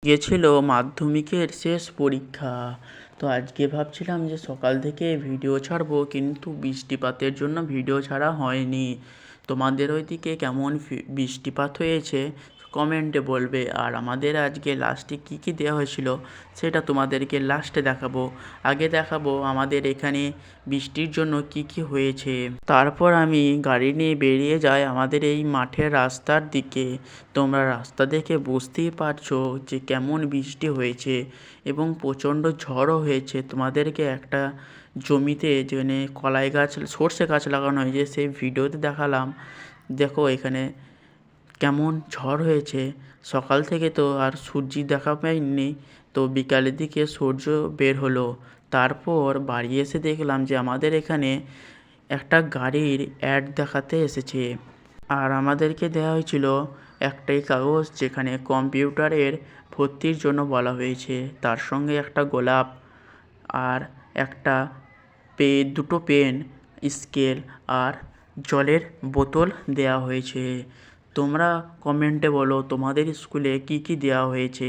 গেছিল মাধ্যমিকের শেষ পরীক্ষা। তো আজকে ভাবছিলাম যে সকাল থেকে ভিডিও ছাড়বো, কিন্তু বৃষ্টিপাতের জন্য ভিডিও ছাড়া হয়নি। তোমাদের ওইদিকে কেমন বৃষ্টিপাত হয়েছে কমেন্টে বলবে। আর আমাদের আজকে লাস্টে কী কী দেওয়া হয়েছিল সেটা তোমাদেরকে লাস্টে দেখাবো। আগে দেখাবো আমাদের এখানে বৃষ্টির জন্য কি কি হয়েছে। তারপর আমি গাড়ি নিয়ে বেরিয়ে যাই আমাদের এই মাঠের রাস্তার দিকে। তোমরা রাস্তা দেখে বুঝতেই পারছো যে কেমন বৃষ্টি হয়েছে এবং প্রচণ্ড ঝড়ও হয়েছে। তোমাদেরকে একটা জমিতে যেখানে কলাই গাছ সর্ষে গাছ লাগানো হয়েছে সেই ভিডিওতে দেখালাম। দেখো এখানে কেমন ঝড় হয়েছে। সকাল থেকে তো আর সূর্যি দেখা পাইনি, তো বিকালের দিকে সূর্য বের হলো। তারপর বাড়ি এসে দেখলাম যে আমাদের এখানে একটা গাড়ির অ্যাড দেখাতে এসেছে। আর আমাদেরকে দেওয়া হয়েছিল একটাই কাগজ যেখানে কম্পিউটারের ভর্তির জন্য বলা হয়েছে, তার সঙ্গে একটা গোলাপ আর একটা দুটো পেন, স্কেল আর জলের বোতল দেওয়া হয়েছে। তোমরা কমেন্টে বলো তোমাদের স্কুলে কি কি দেওয়া হয়েছে।